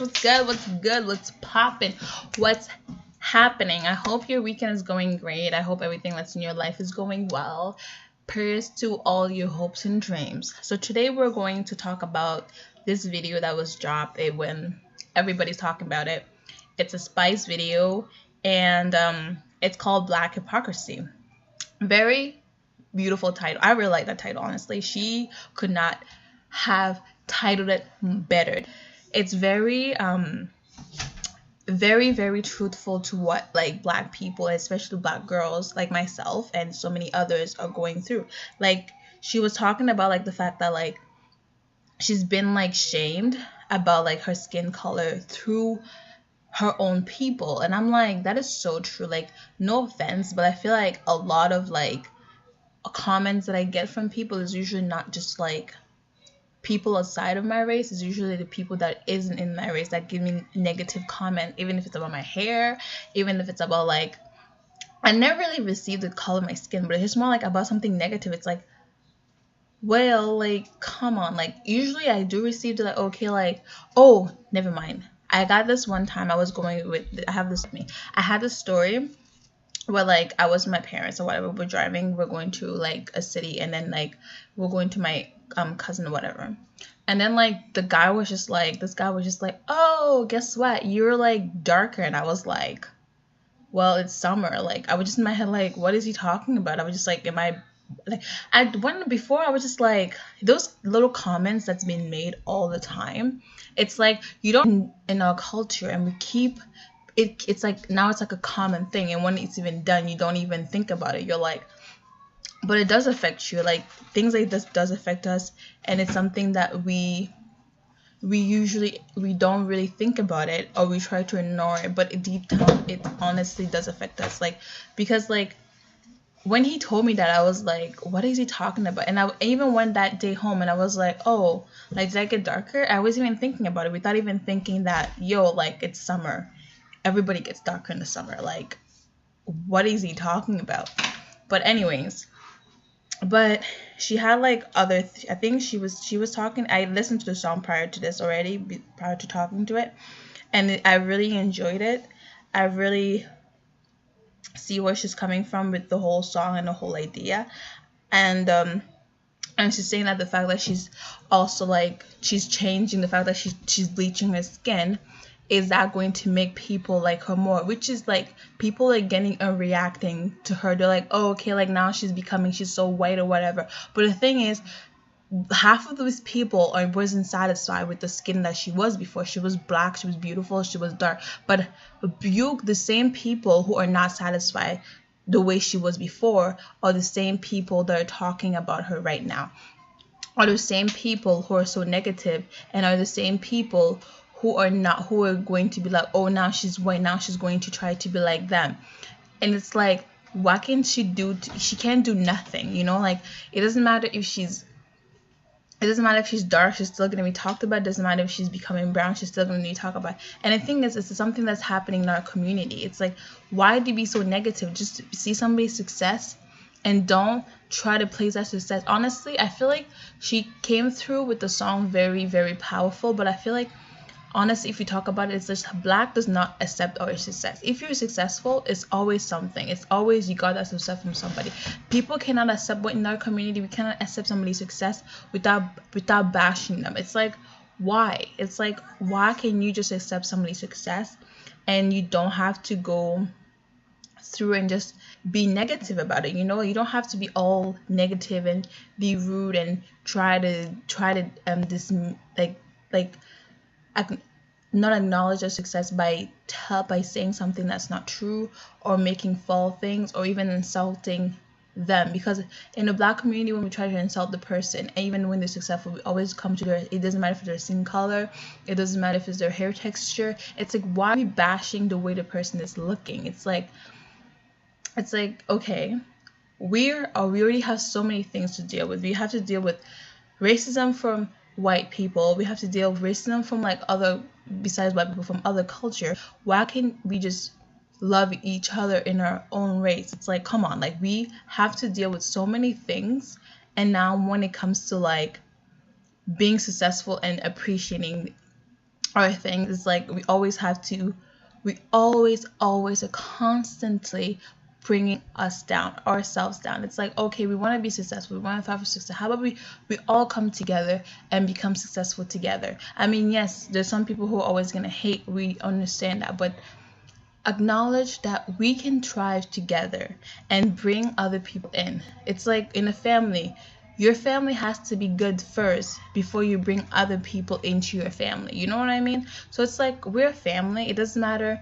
What's good? What's good? What's popping? What's happening? I hope your weekend is going great. I hope everything that's in your life is going well. Prayers to all your hopes and dreams. So today we're going to talk about this video that was dropped when everybody's talking about it. It's a Spice video, and it's called Black Hypocrisy. Very beautiful title. I really like that title, honestly. She could not have titled it better. It's very very truthful to what like Black people, especially Black girls like myself and so many others, are going through. Like, she was talking about like the fact that like she's been like shamed about like her skin color through her own people, and I'm like, that is so true. Like, no offense, but I feel like a lot of like comments that I get from people is usually not just like people outside of my race. Is usually the people that isn't in my race that give me negative comment, even if it's about my hair, even if it's about like, I never really received the color of my skin, but it's more like about something negative. It's like, well, like, come on. Like, usually I do receive the like, okay, like, oh, never mind. I got this one time. I had this story where like I was with my parents or whatever. We're driving. We're going to like a city, and then like we're going to my cousin or whatever. And then like this guy was just like, oh, guess what? You're like darker. And I was like, well, it's summer. Like, I was just in my head like, what is he talking about? I was just like, before I was just like, those little comments that's been made all the time. It's like, you don't, in our culture, and we keep it, it's like now it's like a common thing, and when it's even done, you don't even think about it. You're like, but it does affect you. Like, things like this does affect us, and it's something that we don't really think about it, or we try to ignore it, but deep down it honestly does affect us. Like, because like when he told me that, I was like, what is he talking about? And I even went that day home, and I was like, oh, like, did I get darker? I wasn't even thinking about it, without even thinking that, yo, like, it's summer, everybody gets darker in the summer. Like, what is he talking about? But anyways, but she had like other I think she was talking. I listened to the song prior to this already, prior to talking to it, and I really enjoyed it. I really see where she's coming from with the whole song and the whole idea. And she's saying that the fact that she's also like, she's changing, the fact that she's bleaching her skin, is that going to make people like her more, which is like, people are getting and reacting to her. They're like, oh, okay, like now she's so white or whatever. But the thing is, half of those people wasn't satisfied with the skin that she was before. She was Black, she was beautiful, she was dark. But the same people who are not satisfied the way she was before are the same people that are talking about her right now, are the same people who are so negative, and are the same people who are going to be like, oh, now she's white, now she's going to try to be like them. And it's like, what can she do? She can't do nothing, you know? Like, it doesn't matter if she's dark, she's still going to be talked about. It doesn't matter if she's becoming brown, she's still going to be talked about. And the thing is, it's something that's happening in our community. It's like, why do you be so negative? Just see somebody's success and don't try to place that success. Honestly, I feel like she came through with the song very, very powerful, but I feel like, honestly, if you talk about it, it's just Black does not accept our success. If you're successful, it's always something. It's always you got that success from somebody. People cannot accept what in our community. We cannot accept somebody's success without bashing them. It's like, why? It's like, why can you just accept somebody's success and you don't have to go through and just be negative about it? You know, you don't have to be all negative and be rude and try to not acknowledge their success by saying something that's not true, or making false things, or even insulting them. Because in the Black community, when we try to insult the person, and even when they're successful, we always come to it doesn't matter if it's their skin color, it doesn't matter if it's their hair texture. It's like, why are we bashing the way the person is looking? It's like, okay, we already have so many things to deal with. We have to deal with racism from white people. We have to deal with racism from like other, besides white people, from other culture. Why can't we just love each other in our own race? It's like, come on, like, we have to deal with so many things. And now when it comes to like being successful and appreciating our things is like we always are constantly bringing ourselves down. It's like, okay, we want to be successful, we want to fight for success. How about we all come together and become successful together? I mean, yes, there's some people who are always gonna hate. We understand that, but acknowledge that we can thrive together and bring other people in. It's like in a family. Your family has to be good first before you bring other people into your family. You know what I mean? So it's like, we're a family. It doesn't matter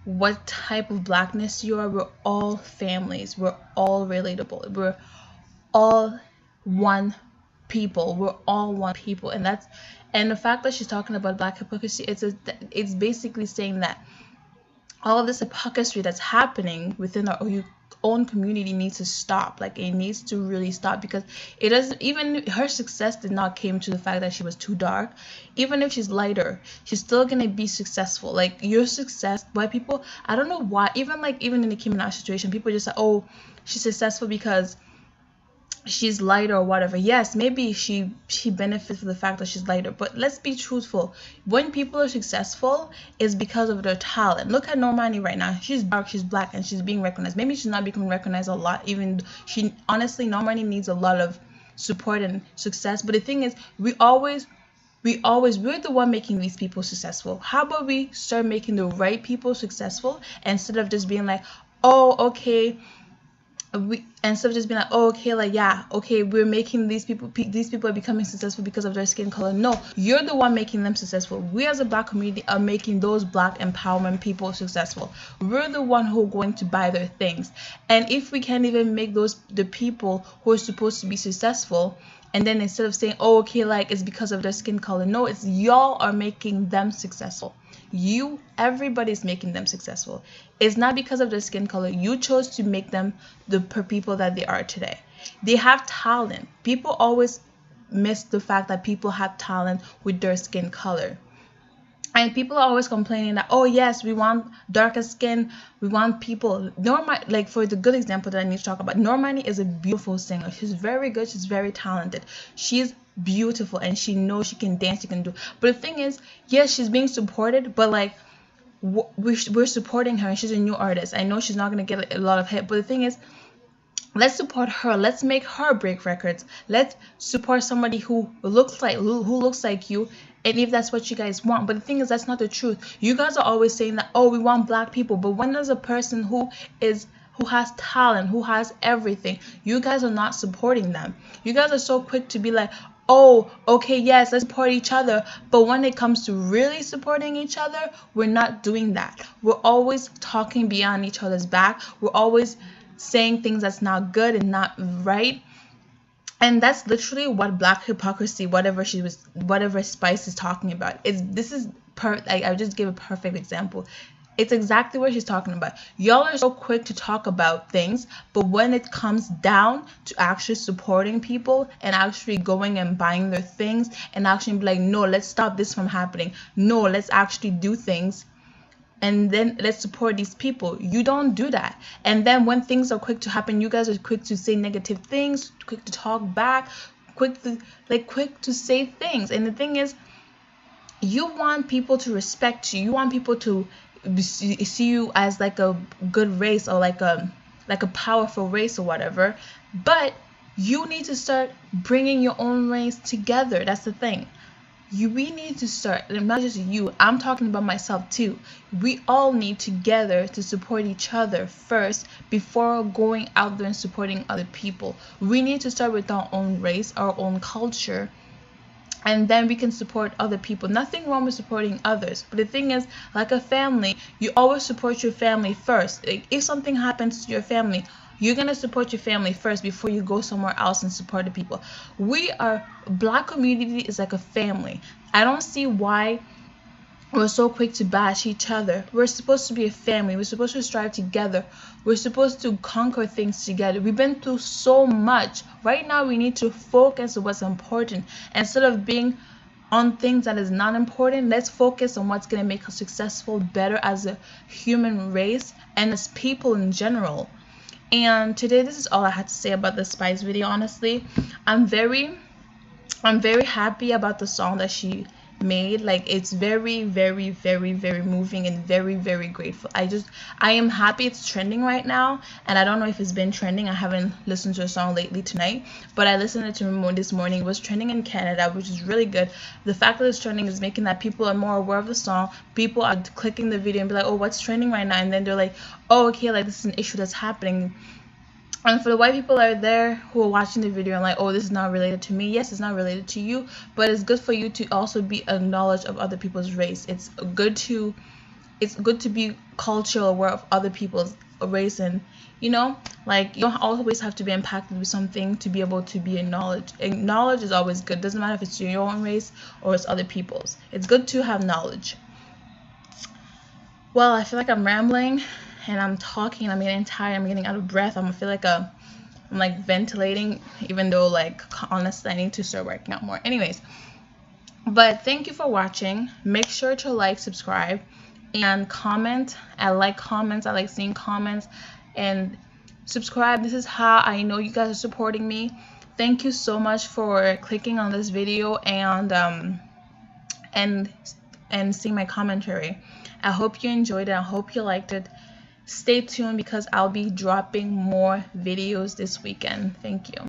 what type of blackness you are. We're all families. We're all relatable. We're all one people. We're all one people. And the fact that she's talking about black hypocrisy, it's basically saying that all of this hypocrisy that's happening within our own community needs to stop. Like, it needs to really stop, because it doesn't, even her success did not came to the fact that she was too dark. Even if she's lighter, she's still gonna be successful. Like, your success, why people, I don't know why, even in the Nicki Minaj situation, people just say, oh, she's successful because she's lighter or whatever. Yes, maybe she benefits from the fact that she's lighter, but let's be truthful. When people are successful, it's because of their talent. Look at Normani right now. She's dark, she's black, and she's being recognized. Maybe she's not becoming recognized a lot. Even she, honestly, Normani needs a lot of support and success. But the thing is, we're the one making these people successful. How about we start making the right people successful, instead of just being like, oh, okay, instead of just being like, oh, okay, like, yeah, okay, we're making these people are becoming successful because of their skin color. No, you're the one making them successful. We as a black community are making those black empowerment people successful. We're the one who are going to buy their things. And if we can't even make the people who are supposed to be successful, and then instead of saying, oh, okay, like, it's because of their skin color, no, it's y'all are making them successful. Everybody's making them successful. It's not because of their skin color. You chose to make them the people that they are today. They have talent. People always miss the fact that people have talent with their skin color. And people are always complaining that, oh yes, we want darker skin, we want people. Normani, like, for the good example that I need to talk about, Normani is a beautiful singer. She's very good, she's very talented. She's beautiful, and she knows she can dance, she can do. But the thing is, yes, she's being supported, but like, we're supporting her, and she's a new artist. I know she's not going to get a lot of hit, but the thing is, let's support her. Let's make her break records. Let's support somebody who looks like you, and if that's what you guys want. But the thing is, that's not the truth. You guys are always saying that, oh, we want black people, but when there's a person who has talent, who has everything, you guys are not supporting them. You guys are so quick to be like, oh, okay, yes, let's support each other. But when it comes to really supporting each other, we're not doing that. We're always talking beyond each other's back. We're always saying things that's not good and not right. And that's literally what black hypocrisy, whatever Spice is talking about. I just gave a perfect example. It's exactly what she's talking about. Y'all are so quick to talk about things, but when it comes down to actually supporting people and actually going and buying their things and actually be like, no, let's stop this from happening. No, let's actually do things. And then let's support these people. You don't do that. And then when things are quick to happen, you guys are quick to say negative things, quick to talk back, quick to say things. And the thing is, you want people to respect you. You want people to see you as like a good race, or like a powerful race or whatever. But you need to start bringing your own race together. That's the thing. We need to start, and not just you, I'm talking about myself too. We all need together to support each other first before going out there and supporting other people. We need to start with our own race, our own culture, and then we can support other people. Nothing wrong with supporting others, but the thing is, like a family, you always support your family first. Like, if something happens to your family, you're gonna support your family first before you go somewhere else and support the people. Black community is like a family. I don't see why we're so quick to bash each other. We're supposed to be a family. We're supposed to strive together. We're supposed to conquer things together. We've been through so much. Right now, we need to focus on what's important. Instead of being on things that is not important, let's focus on what's going to make us successful, better as a human race and as people in general. And today, this is all I had to say about the Spice video. Honestly, I'm very happy about the song that she made. Like, it's very, very, very, very moving and very, very grateful. I am happy it's trending right now, and I don't know if it's been trending. I haven't listened to a song lately tonight, but I listened to it this morning. It was trending in Canada, which is really good. The fact that it's trending is making that people are more aware of the song. People are clicking the video and be like, oh, what's trending right now? And then they're like, oh, okay, like, this is an issue that's happening. And for the white people out there who are watching the video and like, oh, this is not related to me. Yes, it's not related to you, but it's good for you to also be acknowledged of other people's race. It's good to be culturally aware of other people's race, and you know, like, you don't always have to be impacted with something to be able to be acknowledged. And knowledge is always good. Doesn't matter if it's your own race or it's other people's. It's good to have knowledge. Well, I feel like I'm rambling and I'm talking, I'm getting tired, I'm getting out of breath. I feel like I'm like ventilating, even though, like, honestly, I need to start working out more. Anyways, but thank you for watching. Make sure to like, subscribe, and comment. I like comments. I like seeing comments, and subscribe. This is how I know you guys are supporting me. Thank you so much for clicking on this video and seeing my commentary. I hope you enjoyed it. I hope you liked it. Stay tuned because I'll be dropping more videos this weekend. Thank you.